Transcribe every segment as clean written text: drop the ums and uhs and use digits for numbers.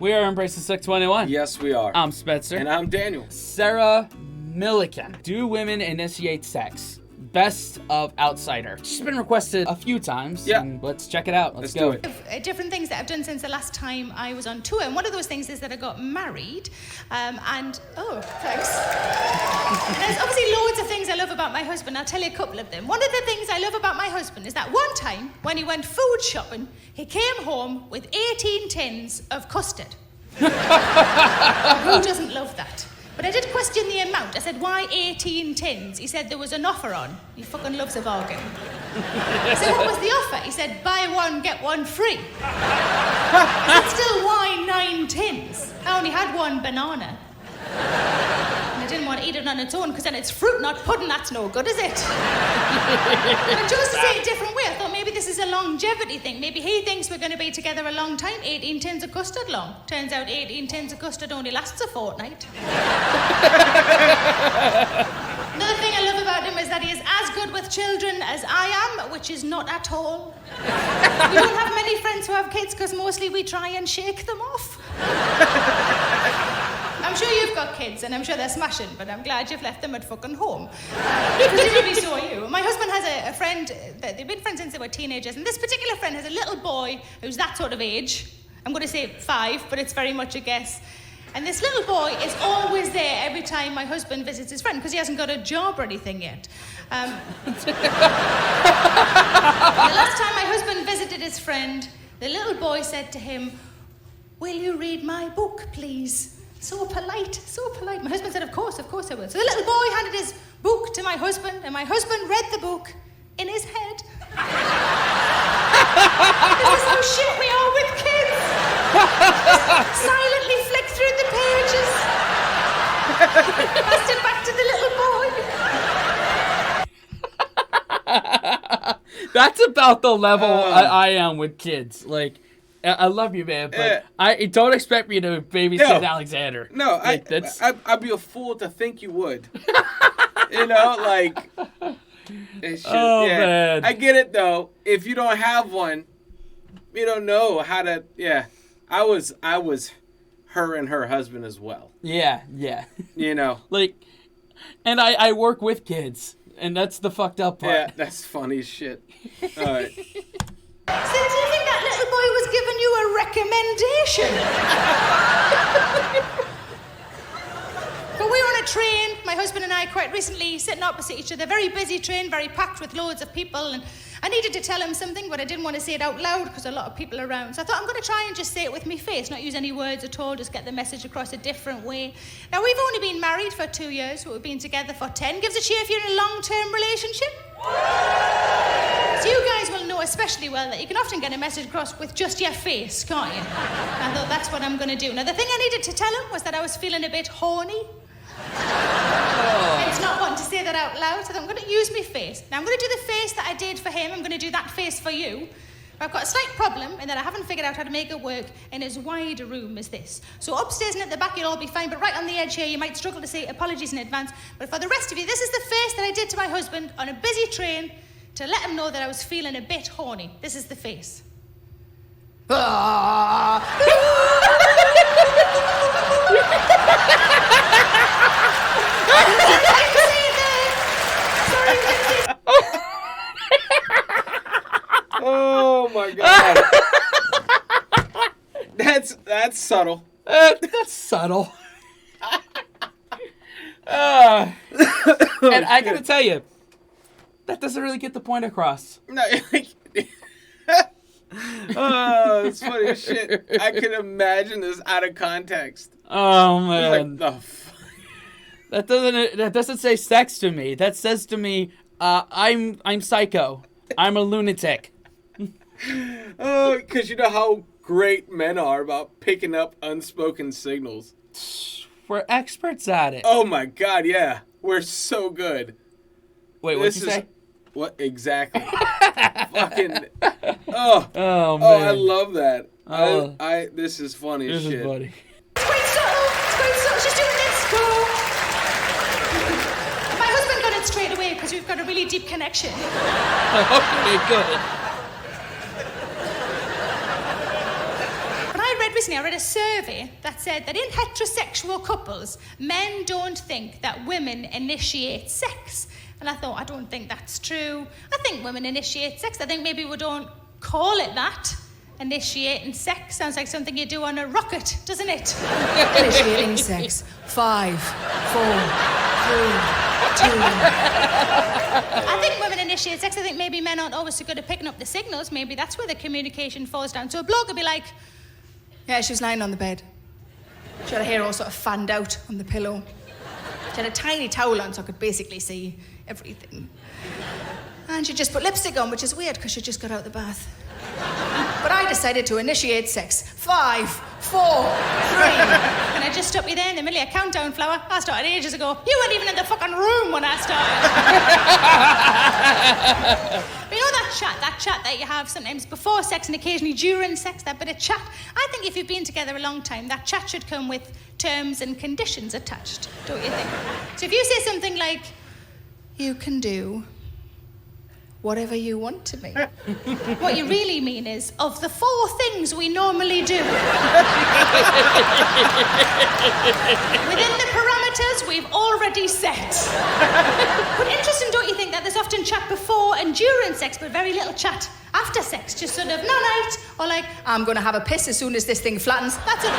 We are Embracing 621. Yes, we are. I'm Spencer. And I'm Daniel. Sarah Millican. Do women initiate sex? Best of Outsider. She's been requested a few times. Yeah. And let's check it out. Let's do go. it. Different things that I've done since the last time I was on tour. And one of those things is that I got married. Oh, thanks. There's obviously loads of things I love about my husband. I'll tell you a couple of them. One of the things I love about my husband is that one time when he went food shopping, he came home with 18 tins of custard. Who doesn't love that? But I did question the amount. I said, why 18 tins? He said there was an offer on. He fucking loves a bargain. I said, what was the offer? He said, buy one, get one free. I said, still, why 9 tins? I only had one banana. And I didn't want to eat it on its own, because then it's fruit, not pudding. That's no good, is it? I chose to say it a different way. I thought maybe this is a longevity thing. Maybe he thinks we're going to be together a long time. 18 tins of custard long. Turns out 18 tins of custard only lasts a fortnight. Another thing I love about him is that he is as good with children as I am, which is not at all. We don't have many friends who have kids because mostly we try and shake them off. I'm sure you've got kids and I'm sure they're smashing, but I'm glad you've left them at fucking home. Presumably so are you. My husband has a friend, they've been friends since they were teenagers, and this particular friend has a little boy who's that sort of age. I'm going to say 5, but it's very much a guess. And this little boy is always there every time my husband visits his friend, because he hasn't got a job or anything yet. The last time my husband visited his friend, the little boy said to him, "Will you read my book, please?" So polite, so polite. My husband said, of course I will. So the little boy handed his book to my husband, and my husband read the book in his head. This is how shit we are with kids. Just silently flick through the pages. Passed it back to the little boy. That's about the level I am with kids. Like, I love you, man, but I don't expect me to babysit Alexander. No, like, I'd be a fool to think you would. You know, like... Man. I get it, though. If you don't have one, you don't know how to... Yeah. I was her and her husband as well. Yeah. You know. Like, and I work with kids, and that's the fucked up part. Yeah, that's funny as shit. All right. So do you think that little boy was giving you a recommendation? But we were on a train, my husband and I, quite recently, sitting opposite each other. Very busy train, very packed with loads of people. And I needed to tell him something, but I didn't want to say it out loud because a lot of people are around. So I thought, I'm going to try and just say it with my face, not use any words at all, just get the message across a different way. Now, we've only been married for 2 years, but we've been together for 10. Gives a cheer if you're in a long-term relationship. So you guys will know especially well that you can often get a message across with just your face, can't you? I thought that's what I'm going to do. Now, the thing I needed to tell him was that I was feeling a bit horny. It's not wanting to say that out loud, so I'm going to use my face. Now, I'm going to do the face that I did for him. I'm going to do that face for you. But I've got a slight problem in that I haven't figured out how to make it work in as wide a room as this. So upstairs and at the back, you'll all be fine, but right on the edge here, you might struggle to say apologies in advance. But for the rest of you, this is the face that I did to my husband on a busy train to let him know that I was feeling a bit horny. This is the face. Oh my god. That's subtle. That's subtle. And I gotta tell you, that doesn't really get the point across. No. Oh, it's funny as shit. I can imagine this out of context. Oh man, Like, the fuck? that doesn't say sex to me. That says to me, I'm psycho. I'm a lunatic. Oh, because you know how great men are about picking up unspoken signals. We're experts at it. Oh my god, yeah. We're so good. Wait, what'd you say? What exactly? Fucking. Oh man. I love that. Oh. This is funny as This shit. is funny. It's quite subtle. She's doing this. Go. My husband got it straight away because we've got a really deep connection. Okay, good. But I read recently I read a survey that said that in heterosexual couples, men don't think that women initiate sex. And I thought, I don't think that's true. I think women initiate sex. I think maybe we don't call it that. Initiating sex sounds like something you do on a rocket, doesn't it? Initiating sex. 5, 4, 3, 2. I think women initiate sex. I think maybe men aren't always so good at picking up the signals. Maybe that's where the communication falls down. So a bloke would be like, Yeah, she was lying on the bed. She had her hair all sort of fanned out on the pillow. She had a tiny towel on so I could basically see everything. And she just put lipstick on, which is weird because she just got out of the bath. But I decided to initiate sex. 5, 4, 3. Can I just stop you there in the middle of a countdown, Flower? I started ages ago. You weren't even in the fucking room when I started. But you know that chat that you have sometimes before sex and occasionally during sex, that bit of chat? I think if you've been together a long time, that chat should come with terms and conditions attached, don't you think? So if you say something like, you can do whatever you want to me. What you really mean is, of the 4 things we normally do, within the parameters we've already set. But interesting, don't you think, that there's often chat before and during sex, but very little chat after sex, just sort of night, or like, I'm going to have a piss as soon as this thing flattens. that's it.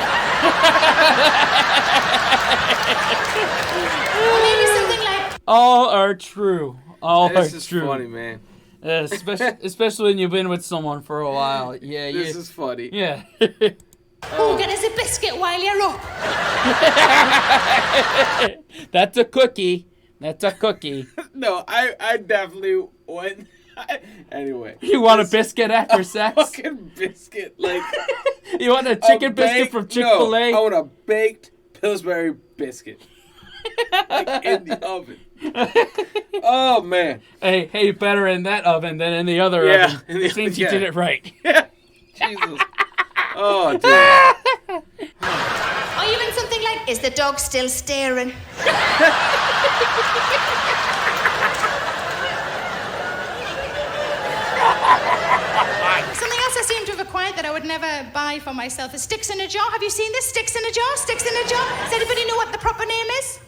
Or maybe something like, All are true. All This are is true. funny, man. Especially when you've been with someone for a while. Yeah, This is funny. Yeah. oh, get us a biscuit while you're up. That's a cookie. That's a cookie. No, I definitely went. Anyway. You want a biscuit after sex? Fucking biscuit, like You want a chicken biscuit from Chick-fil-A? No, I want a baked Pillsbury biscuit, like in the oven. Oh man. Hey, better in that oven than in the other Yeah, oven. in the It means oven, you yeah. did it right. Jesus. Oh, dude. Or even something like, Is the dog still staring? something else I seem to have acquired that I would never buy for myself is sticks in a jar. Have you seen this? Sticks in a jar? Sticks in a jar? Does anybody know what the proper name is?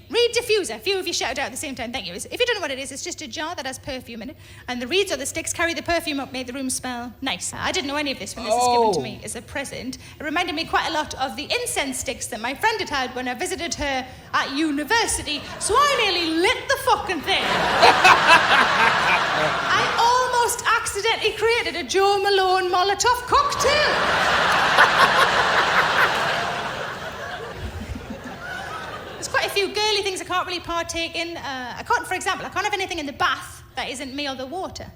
Reed diffuser. A few of you shouted out at the same time. Thank you. If you don't know what it is, it's just a jar that has perfume in it, and the reeds or the sticks carry the perfume up, make the room smell nice. I didn't know any of this when this was given to me as a present. It reminded me quite a lot of the incense sticks that my friend had had when I visited her at university, so I nearly lit the fucking thing. I almost accidentally created a Joe Malone Molotov cocktail. Quite a few girly things I can't really partake in. For example, I can't have anything in the bath that isn't me or the water.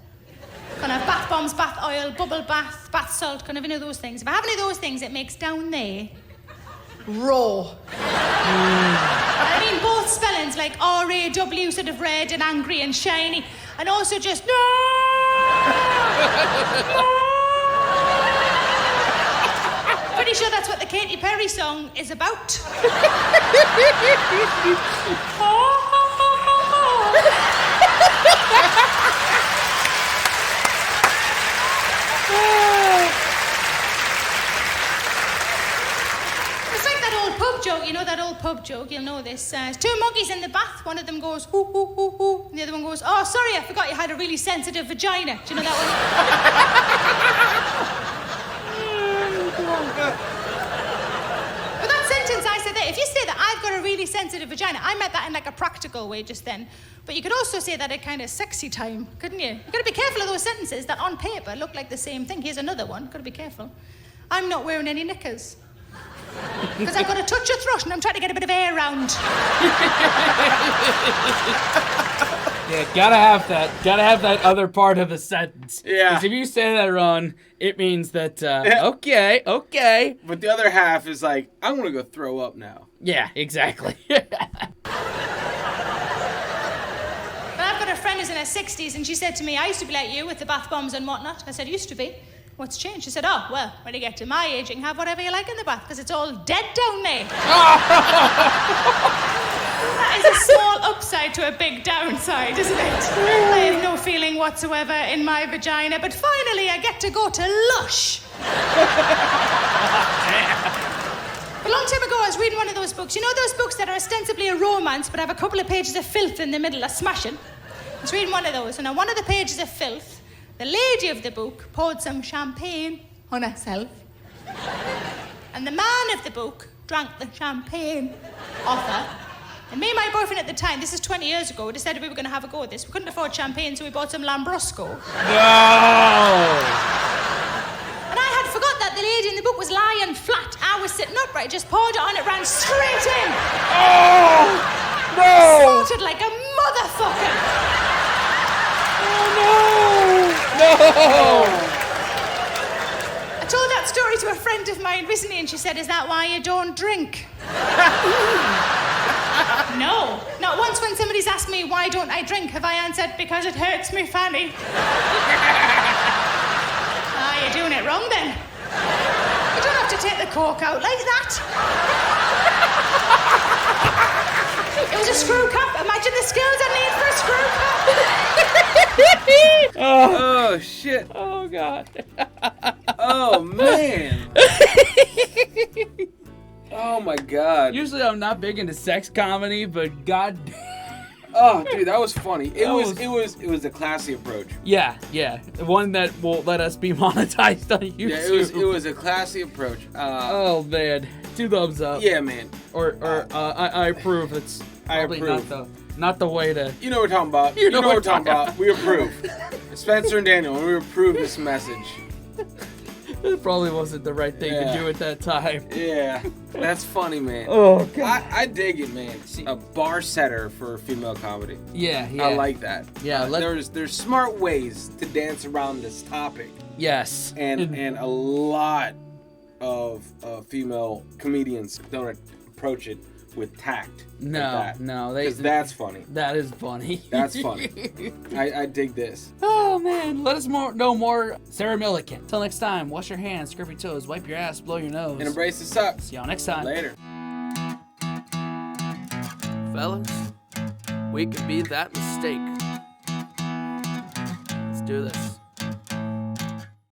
Can't have bath bombs, bath oil, bubble bath, bath salt, can't have any of those things. If I have any of those things, it makes down there raw. I mean both spellings, like R-A-W, sort of red and angry and shiny, and also just no. Pretty sure that's what the Katy Perry song is about. It's like that old pub joke, you know that old pub joke, you'll know this. 2 monkeys in the bath, one of them goes, hoo, hoo, hoo, hoo, and the other one goes, oh, sorry, I forgot you had a really sensitive vagina. Do you know that one? But that sentence I said there, if you say that I've got a really sensitive vagina, I meant that in like a practical way just then. But you could also say that at kind of sexy time, couldn't you? You've got to be careful of those sentences that on paper look like the same thing. Here's another one, got to be careful. I'm not wearing any knickers. Because I've got a touch of thrush and I'm trying to get a bit of air round. Yeah, gotta have that. Gotta have that other part of the sentence. Yeah. Because if you say that wrong, it means that, okay. But the other half is like, I'm gonna go throw up now. Yeah, exactly. But I've got a friend who's in her 60s and she said to me, I used to be like you with the bath bombs and whatnot. I said, used to be. What's changed? She said, oh, well, when you get to my age, you can have whatever you like in the bath because it's all dead down there. That is a small upside to a big downside, isn't it? I have no feeling whatsoever in my vagina, but finally I get to go to Lush A long time ago, I was reading one of those books. You know those books that are ostensibly a romance but have a couple of pages of filth in the middle, a smashing? I was reading one of those, and on one of the pages of filth, the lady of the book poured some champagne on herself. And the man of the book drank the champagne off her. And me and my boyfriend at the time, this is 20 years ago, decided we were going to have a go at this. We couldn't afford champagne, so we bought some Lambrusco. No! And I had forgot that the lady in the book was lying flat. I was sitting upright, just poured it on, it ran straight in. Oh! No! Snorted like a motherfucker. Oh, no! I told that story to a friend of mine recently, and she said, "Is that why you don't drink?" No. Not once when somebody's asked me why don't I drink have I answered, because it hurts me fanny. Ah, you're doing it wrong then. You don't have to take the cork out like that. It was a screw cup. Imagine the skills I need for a screw cup. Oh, shit. Oh, God. Oh, man. Oh, my God. Usually I'm not big into sex comedy, but God. Oh, dude, that was funny. It was a classy approach. Yeah. One that won't let us be monetized on YouTube. Yeah, it was a classy approach. Oh, man. 2 thumbs up. Yeah, man. Or I approve. It's probably not the way to. You know what we're talking about. You know what we're talking about. We approve. Spencer and Daniel, we approve this message. It probably wasn't the right thing to do at that time. Yeah, that's funny, man. Oh, God. I dig it, man. A bar setter for female comedy. Yeah. I like that. Yeah, there's smart ways to dance around this topic. Yes. And a lot of female comedians don't approach it with tact. No. That's funny. That is funny. That's funny. I dig this. Oh, man. Let us know more Sarah Millican. Till next time, wash your hands, scrub your toes, wipe your ass, blow your nose. And embrace the sucks. See y'all next time. Later. Fellas, we could be that mistake. Let's do this.